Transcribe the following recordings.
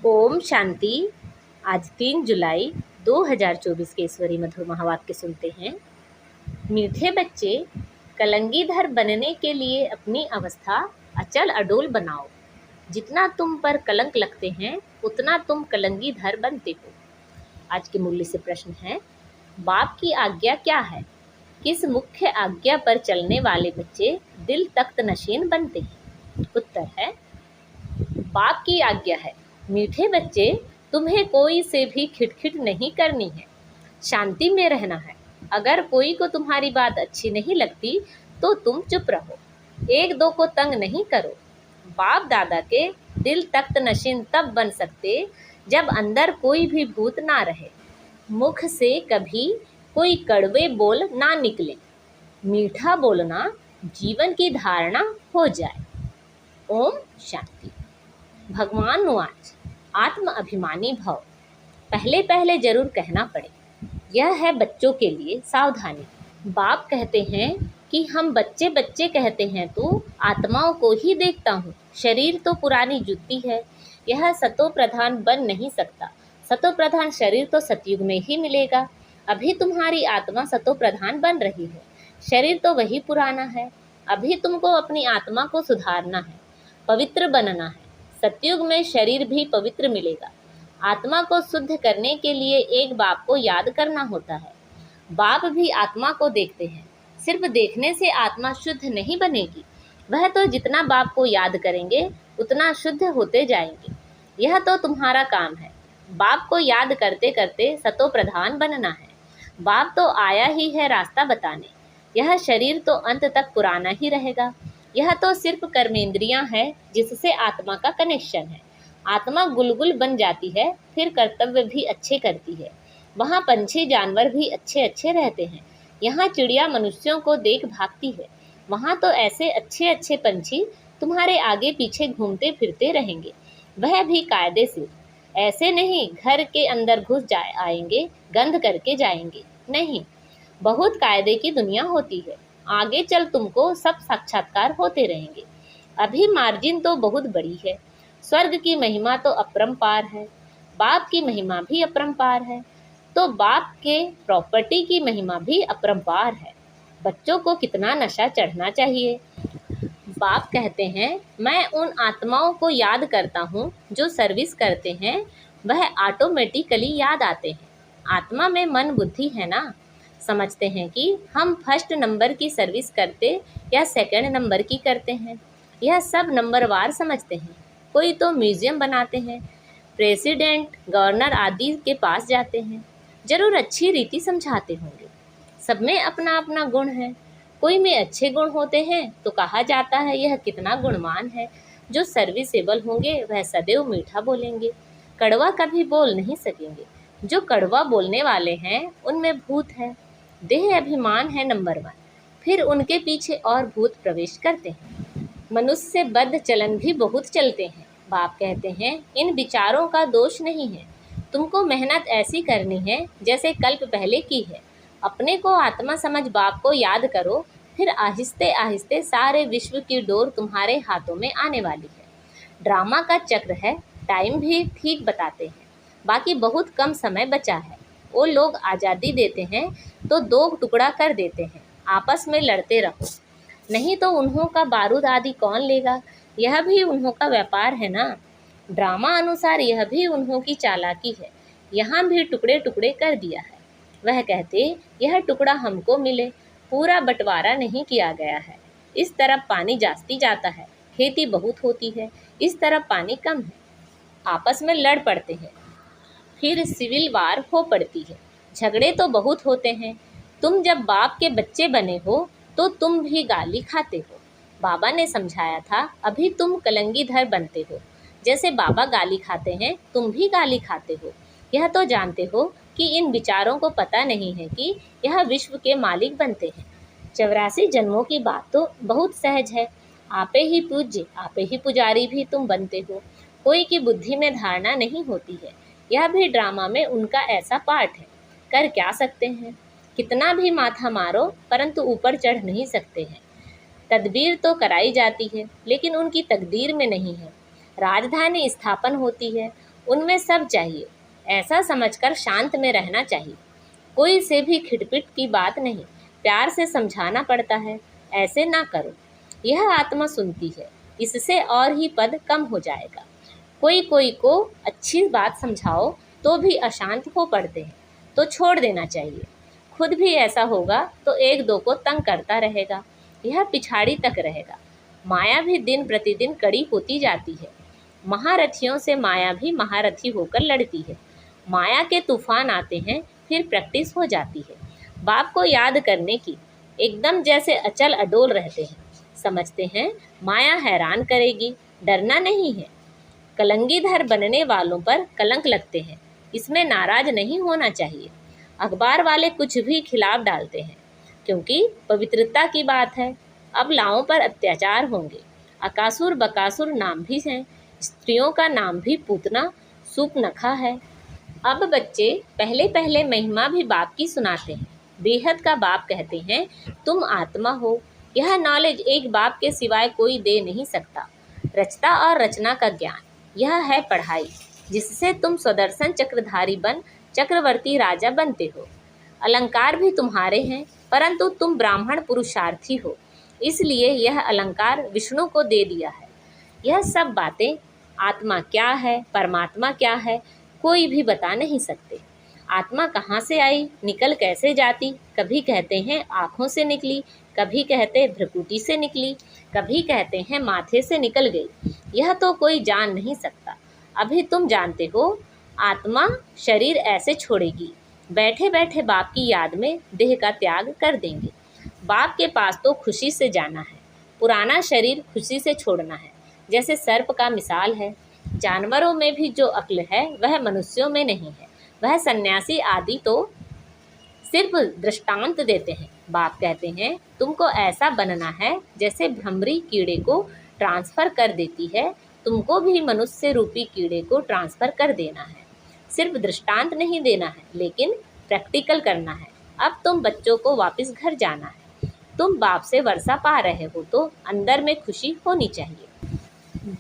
ओम शांति। आज 3 जुलाई 2024 के ईश्वरी मधुर महावाक्य सुनते हैं। मीठे बच्चे, कलंगीधर बनने के लिए अपनी अवस्था अचल अडोल बनाओ। जितना तुम पर कलंक लगते हैं उतना तुम कलंगीधर बनते हो। आज के मूल्य से प्रश्न है, बाप की आज्ञा क्या है? किस मुख्य आज्ञा पर चलने वाले बच्चे दिल तख्त नशीन बनते हैं? उत्तर है, बाप की आज्ञा है, मीठे बच्चे, तुम्हें कोई से भी खिटखिट नहीं करनी है, शांति में रहना है। अगर कोई को तुम्हारी बात अच्छी नहीं लगती तो तुम चुप रहो, एक दो को तंग नहीं करो। बाप दादा के दिल तख्त नशीन तब बन सकते जब अंदर कोई भी भूत ना रहे, मुख से कभी कोई कड़वे बोल ना निकले, मीठा बोलना जीवन की धारणा हो जाए। ओम शांति। भगवान नुआज, आत्म अभिमानी भव। पहले पहले जरूर कहना पड़े, यह है बच्चों के लिए सावधानी। बाप कहते हैं कि हम बच्चे बच्चे कहते हैं तो आत्माओं को ही देखता हूँ। शरीर तो पुरानी जुत्ती है, यह सतो प्रधान बन नहीं सकता। सतो प्रधान शरीर तो सतयुग में ही मिलेगा। अभी तुम्हारी आत्मा सतो प्रधान बन रही है, शरीर तो वही पुराना है। अभी तुमको अपनी आत्मा को सुधारना है, पवित्र बनना है। सतयुग में शरीर भी पवित्र मिलेगा। आत्मा को शुद्ध करने के लिए एक बाप को याद करना होता है। बाप भी आत्मा को देखते हैं, सिर्फ देखने से आत्मा शुद्ध नहीं बनेगी। वह तो जितना बाप को याद करेंगे उतना शुद्ध होते जाएंगे। यह तो तुम्हारा काम है, बाप को याद करते करते सतो प्रधान बनना है। बाप तो आया ही है रास्ता बताने। यह शरीर तो अंत तक पुराना ही रहेगा। यह तो सिर्फ कर्मेंद्रियां हैं जिससे आत्मा का कनेक्शन है। आत्मा गुलगुल बन जाती है, फिर कर्तव्य भी अच्छे करती है। वहाँ पंछी जानवर भी अच्छे अच्छे रहते हैं। यहाँ चिड़िया मनुष्यों को देख भागती है। वहाँ तो ऐसे अच्छे अच्छे पंछी तुम्हारे आगे पीछे घूमते फिरते रहेंगे, वह भी कायदे से। ऐसे नहीं घर के अंदर घुस जाए आएंगे, गंध करके जाएंगे, नहीं। बहुत कायदे की दुनिया होती है। आगे चल तुमको सब साक्षात्कार होते रहेंगे। अभी मार्जिन तो बहुत बड़ी है। स्वर्ग की महिमा तो अपरंपार है, बाप की महिमा भी अपरंपार है, तो बाप के प्रॉपर्टी की महिमा भी अपरंपार है। बच्चों को कितना नशा चढ़ना चाहिए। बाप कहते हैं, मैं उन आत्माओं को याद करता हूँ जो सर्विस करते हैं, वह ऑटोमेटिकली याद आते हैं। आत्मा में मन बुद्धि है ना। समझते हैं कि हम फर्स्ट नंबर की सर्विस करते या सेकंड नंबर की करते हैं, यह सब नंबरवार समझते हैं। कोई तो म्यूजियम बनाते हैं, प्रेसिडेंट गवर्नर आदि के पास जाते हैं, जरूर अच्छी रीति समझाते होंगे। सब में अपना अपना गुण है। कोई में अच्छे गुण होते हैं तो कहा जाता है यह कितना गुणवान है। जो सर्विसेबल होंगे वह सदैव मीठा बोलेंगे, कड़वा कभी बोल नहीं सकेंगे। जो कड़वा बोलने वाले हैं उनमें भूत है, देह अभिमान है नंबर 1, फिर उनके पीछे और भूत प्रवेश करते हैं। मनुष्य बद्ध चलन भी बहुत चलते हैं। बाप कहते हैं, इन विचारों का दोष नहीं है। तुमको मेहनत ऐसी करनी है जैसे कल्प पहले की है। अपने को आत्मा समझ बाप को याद करो, फिर आहिस्ते आहिस्ते सारे विश्व की डोर तुम्हारे हाथों में आने वाली है। ड्रामा का चक्र है, टाइम भी ठीक बताते हैं। बाकी बहुत कम समय बचा है। वो लोग आज़ादी देते हैं तो 2 टुकड़ा कर देते हैं, आपस में लड़ते रहो, नहीं तो उन्हों का बारूद आदि कौन लेगा। यह भी उन्हों का व्यापार है ना। ड्रामा अनुसार यह भी उन्हों की चालाकी है। यहाँ भी टुकड़े टुकड़े कर दिया है। वह कहते यह टुकड़ा हमको मिले, पूरा बंटवारा नहीं किया गया है। इस तरफ पानी जास्ती जाता है, खेती बहुत होती है, इस तरफ पानी कम है। आपस में लड़ पड़ते हैं, फिर सिविल वार हो पड़ती है। झगड़े तो बहुत होते हैं। तुम जब बाप के बच्चे बने हो तो तुम भी गाली खाते हो। बाबा ने समझाया था, अभी तुम कलंगीधर बनते हो। जैसे बाबा गाली खाते हैं तुम भी गाली खाते हो। यह तो जानते हो कि इन विचारों को पता नहीं है कि यह विश्व के मालिक बनते हैं। 84 जन्मों की बात तो बहुत सहज है। आपे ही पूज्य, आपे ही पुजारी भी तुम बनते हो। कोई की बुद्धि में धारणा नहीं होती है। यह भी ड्रामा में उनका ऐसा पार्ट है। कर क्या सकते हैं, कितना भी माथा मारो परंतु ऊपर चढ़ नहीं सकते हैं। तदबीर तो कराई जाती है लेकिन उनकी तकदीर में नहीं है। राजधानी स्थापन होती है, उनमें सब चाहिए, ऐसा समझकर शांत में रहना चाहिए। कोई से भी खिटपिट की बात नहीं, प्यार से समझाना पड़ता है, ऐसे ना करो। यह आत्मा सुनती है, इससे और ही पद कम हो जाएगा। कोई कोई को अच्छी बात समझाओ तो भी अशांत हो पड़ते हैं, तो छोड़ देना चाहिए। खुद भी ऐसा होगा तो एक दो को तंग करता रहेगा, यह पिछाड़ी तक रहेगा। माया भी दिन प्रतिदिन कड़ी होती जाती है। महारथियों से माया भी महारथी होकर लड़ती है। माया के तूफान आते हैं, फिर प्रैक्टिस हो जाती है। बाप को याद करने की, एकदम जैसे अचल अडोल रहते हैं। समझते हैं माया हैरान करेगी, डरना नहीं है। कलंगीधर बनने वालों पर कलंक लगते हैं, इसमें नाराज नहीं होना चाहिए। अखबार वाले कुछ भी खिलाफ डालते हैं, क्योंकि पवित्रता की बात है। अबलाओं पर अत्याचार होंगे। अकासुर बकासुर नाम भी हैं, स्त्रियों का नाम भी पूतना सूपनखा है। अब बच्चे पहले पहले महिमा भी बाप की सुनाते हैं। बेहद का बाप कहते हैं, तुम आत्मा हो। यह नॉलेज एक बाप के सिवाय कोई दे नहीं सकता। रचता और रचना का ज्ञान, यह है पढ़ाई, जिससे तुम स्वदर्शन चक्रधारी बन चक्रवर्ती राजा बनते हो। अलंकार भी तुम्हारे हैं, परंतु तुम ब्राह्मण पुरुषार्थी हो, इसलिए यह अलंकार विष्णु को दे दिया है। यह सब बातें, आत्मा क्या है, परमात्मा क्या है, कोई भी बता नहीं सकते। आत्मा कहाँ से आई, निकल कैसे जाती, कभी कहते हैं आँखों से निकली, कभी कहते भ्रुकुटी से निकली, कभी कहते हैं माथे से निकल गई, यह तो कोई जान नहीं सकता। अभी तुम जानते हो, आत्मा शरीर ऐसे छोड़ेगी, बैठे बैठे बाप की याद में देह का त्याग कर देंगे। बाप के पास तो खुशी से जाना है, पुराना शरीर खुशी से छोड़ना है। जैसे सर्प का मिसाल है, जानवरों में भी जो अक्ल है वह मनुष्यों में नहीं है। वह सन्यासी आदि तो सिर्फ दृष्टांत देते हैं। बाप कहते हैं, तुमको ऐसा बनना है जैसे भ्रमरी कीड़े को ट्रांसफ़र कर देती है, तुमको भी मनुष्य रूपी कीड़े को ट्रांसफ़र कर देना है। सिर्फ दृष्टांत नहीं देना है, लेकिन प्रैक्टिकल करना है। अब तुम बच्चों को वापस घर जाना है। तुम बाप से वर्षा पा रहे हो तो अंदर में खुशी होनी चाहिए।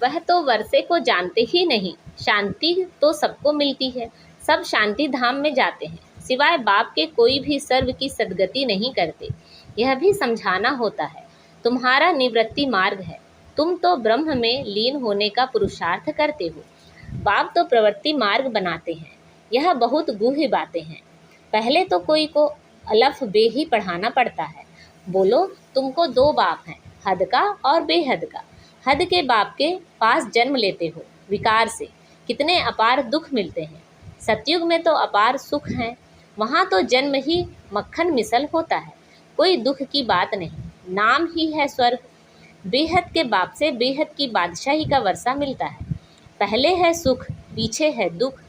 वह तो वर्षे को जानते ही नहीं। शांति तो सबको मिलती है, सब शांति धाम में जाते हैं, सिवाय बाप के कोई भी सर्व की सद्गति नहीं करते। यह भी समझाना होता है, तुम्हारा निवृत्ति मार्ग है, तुम तो ब्रह्म में लीन होने का पुरुषार्थ करते हो। बाप तो प्रवृत्ति मार्ग बनाते हैं। यह बहुत गूढ़ बातें हैं। पहले तो कोई को अलफ बे ही पढ़ाना पड़ता है। बोलो, तुमको दो बाप हैं, हद का और बेहद का। हद के बाप के पास जन्म लेते हो विकार से, कितने अपार दुख मिलते हैं। सतयुग में तो अपार सुख हैं, वहाँ तो जन्म ही मक्खन मिसल होता है, कोई दुख की बात नहीं, नाम ही है स्वर्ग। बेहद के बाप से बेहद की बादशाही का वर्षा मिलता है। पहले है सुख, पीछे है दुख।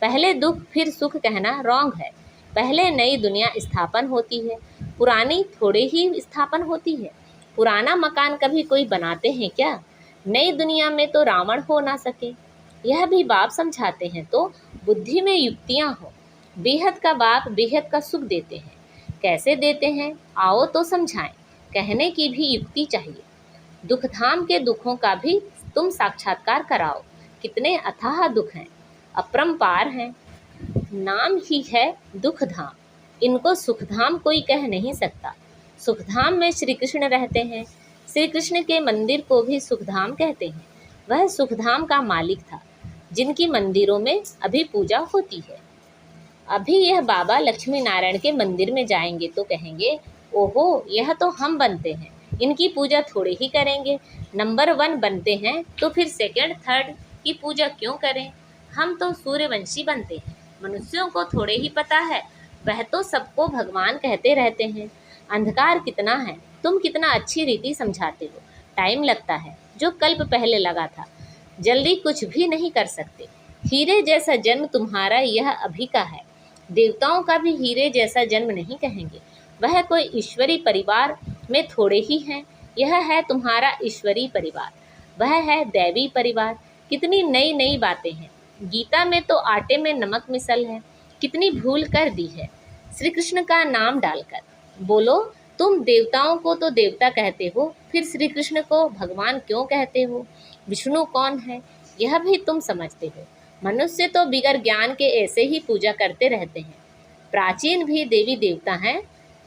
पहले दुख फिर सुख कहना रॉन्ग है। पहले नई दुनिया स्थापन होती है, पुरानी थोड़े ही स्थापन होती है। पुराना मकान कभी कोई बनाते हैं क्या? नई दुनिया में तो रावण हो ना सके। यह भी बाप समझाते हैं तो बुद्धि में युक्तियाँ हो। बेहद का बाप बेहद का सुख देते हैं। कैसे देते हैं, आओ तो समझाएं। कहने की भी युक्ति चाहिए। दुखधाम के दुखों का भी तुम साक्षात्कार कराओ। कितने अथाह दुख हैं, अपरंपार हैं। नाम ही है दुखधाम, इनको सुखधाम कोई कह नहीं सकता। सुखधाम में श्री कृष्ण रहते हैं। श्री कृष्ण के मंदिर को भी सुखधाम कहते हैं। वह सुखधाम का मालिक था, जिनकी मंदिरों में अभी पूजा होती है। अभी यह बाबा लक्ष्मी नारायण के मंदिर में जाएंगे तो कहेंगे, ओहो, यह तो हम बनते हैं, इनकी पूजा थोड़े ही करेंगे। नंबर 1 बनते हैं तो फिर सेकंड थर्ड की पूजा क्यों करें? हम तो सूर्यवंशी बनते हैं। मनुष्यों को थोड़े ही पता है, वह तो सबको भगवान कहते रहते हैं। अंधकार कितना है, तुम कितना अच्छी रीति समझाते हो। टाइम लगता है, जो कल्प पहले लगा था। जल्दी कुछ भी नहीं कर सकते। हीरे जैसा जन्म तुम्हारा यह अभी का है। देवताओं का भी हीरे जैसा जन्म नहीं कहेंगे। वह कोई ईश्वरी परिवार में थोड़े ही हैं। यह है तुम्हारा ईश्वरी परिवार, वह है दैवी परिवार। कितनी नई नई बातें हैं। गीता में तो आटे में नमक मिसल है, कितनी भूल कर दी है श्री कृष्ण का नाम डालकर। बोलो, तुम देवताओं को तो देवता कहते हो, फिर श्री कृष्ण को भगवान क्यों कहते हो? विष्णु कौन है, यह भी तुम समझते हो। मनुष्य तो बिगर ज्ञान के ऐसे ही पूजा करते रहते हैं। प्राचीन भी देवी देवता हैं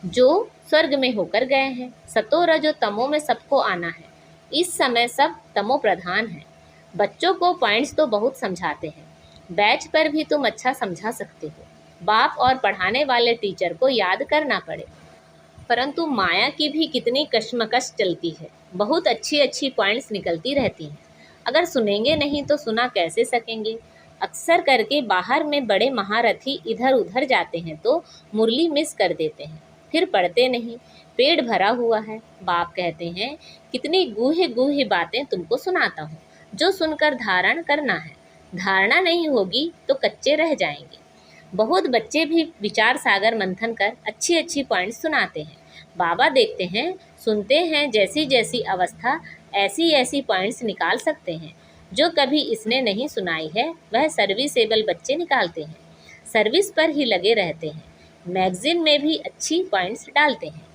जो स्वर्ग में होकर गए हैं। सतो रजो तमो में सबको आना है। इस समय सब तमो प्रधान है। बच्चों को पॉइंट्स तो बहुत समझाते हैं, बैच पर भी तुम अच्छा समझा सकते हो। बाप और पढ़ाने वाले टीचर को याद करना पड़े। परंतु माया की भी कितनी कश्मकश चलती है। बहुत अच्छी अच्छी पॉइंट्स निकलती रहती हैं। अगर सुनेंगे नहीं तो सुना कैसे सकेंगे। अक्सर करके बाहर में बड़े महारथी इधर उधर जाते हैं तो मुरली मिस कर देते हैं, फिर पढ़ते नहीं। पेट भरा हुआ है। बाप कहते हैं कितनी गूढ़ी गूढ़ी बातें तुमको सुनाता हूँ, जो सुनकर धारण करना है। धारणा नहीं होगी तो कच्चे रह जाएंगे। बहुत बच्चे भी विचार सागर मंथन कर अच्छी अच्छी पॉइंट्स सुनाते हैं। बाबा देखते हैं, सुनते हैं, जैसी जैसी अवस्था ऐसी ऐसी पॉइंट्स निकाल सकते हैं जो कभी इसने नहीं सुनाई है। वह सर्विसेबल बच्चे निकालते हैं, सर्विस पर ही लगे रहते हैं, मैगजीन में भी अच्छी पॉइंट्स डालते हैं।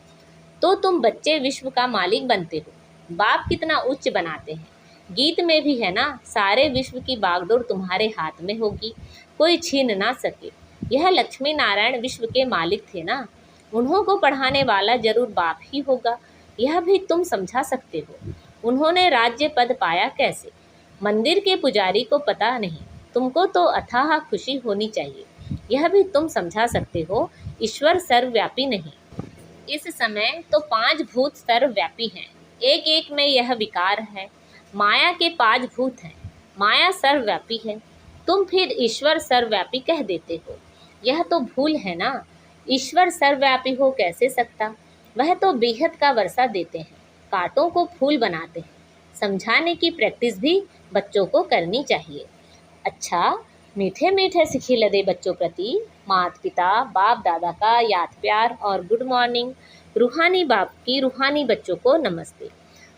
तो तुम बच्चे विश्व का मालिक बनते हो। बाप कितना उच्च बनाते हैं। गीत में भी है ना, सारे विश्व की बागडोर तुम्हारे हाथ में होगी, कोई छीन ना सके। यह लक्ष्मी नारायण विश्व के मालिक थे ना, उन्हों को पढ़ाने वाला जरूर बाप ही होगा। यह भी तुम समझा सकते हो। उन्होंने राज्य पद पाया कैसे? मंदिर के पुजारी को पता नहीं, तुमको तो अथाह खुशी होनी चाहिए। यह भी तुम समझा सकते हो। ईश्वर सर्वव्यापी नहीं। इस समय तो 5 भूत सर्वव्यापी हैं, एक एक में यह विकार है। माया के 5 भूत हैं, माया सर्वव्यापी है, तुम फिर ईश्वर सर्वव्यापी कह देते हो। यह तो भूल है ना। ईश्वर सर्वव्यापी हो कैसे सकता? वह तो बेहद का वर्षा देते हैं, कांटों को फूल बनाते हैं। समझाने की प्रैक्टिस भी बच्चों को करनी चाहिए। अच्छा, मीठे मीठे सिखी लदे बच्चों प्रति माता पिता बाप दादा का याद प्यार और गुड मॉर्निंग। रूहानी बाप की रूहानी बच्चों को नमस्ते।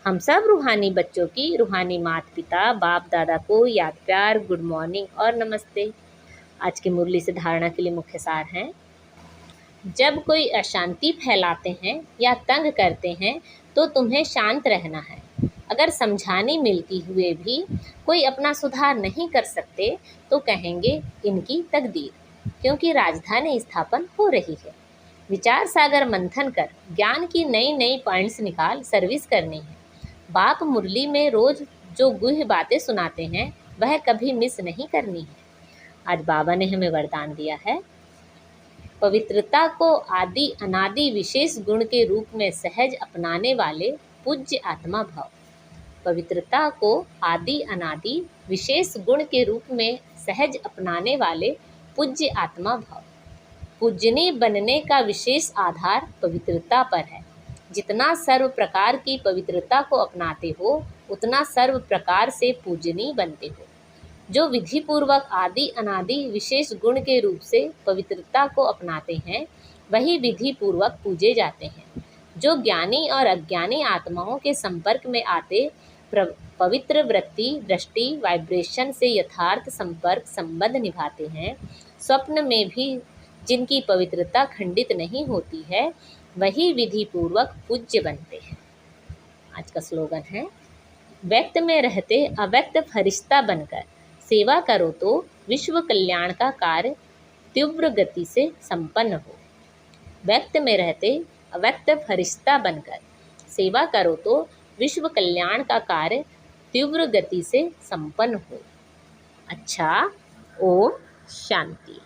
हम सब रूहानी बच्चों की रूहानी माता पिता बाप दादा को याद प्यार, गुड मॉर्निंग और नमस्ते। आज की मुरली से धारणा के लिए मुख्य सार हैं। जब कोई अशांति फैलाते हैं या तंग करते हैं तो तुम्हें शांत रहना है। अगर समझाने मिलती हुए भी कोई अपना सुधार नहीं कर सकते तो कहेंगे इनकी तकदीर, क्योंकि राजधानी स्थापन हो रही है। विचार सागर मंथन कर ज्ञान की नई नई पॉइंट्स निकाल सर्विस करनी है। बाप मुरली में रोज जो गुह्य बातें सुनाते हैं वह कभी मिस नहीं करनी है। आज बाबा ने हमें वरदान दिया है, पवित्रता को आदि अनादि विशेष गुण के रूप में सहज अपनाने वाले पूज्य आत्मा भाव। पवित्रता को आदि अनादि विशेष गुण के रूप में सहज अपनाने वाले पूज्य आत्मा भाव। पूजनीय बनने का विशेष आधार पवित्रता पर है। जितना सर्व प्रकार की पवित्रता को अपनाते हो उतना सर्व प्रकार से पूजनीय बनते हो। जो विधि पूर्वक आदि अनादि विशेष गुण के रूप से पवित्रता को अपनाते हैं वही विधि पूर्वक पूजे जाते हैं। जो ज्ञानी और अज्ञानी आत्माओं के संपर्क में आते पवित्र वृत्ति दृष्टि वाइब्रेशन से यथार्थ संपर्क संबंध निभाते हैं, स्वप्न में भी जिनकी पवित्रता खंडित नहीं होती है वही विधि पूर्वक पूज्य बनते हैं। आज का स्लोगन है, व्यक्त में रहते अव्यक्त फरिश्ता बनकर सेवा करो तो विश्व कल्याण का कार्य तीव्र गति से संपन्न हो। व्यक्त में रहते अव्यक्त फरिश्ता बनकर सेवा करो तो विश्व कल्याण का कार्य तीव्र गति से संपन्न हो। अच्छा, ओम शांति।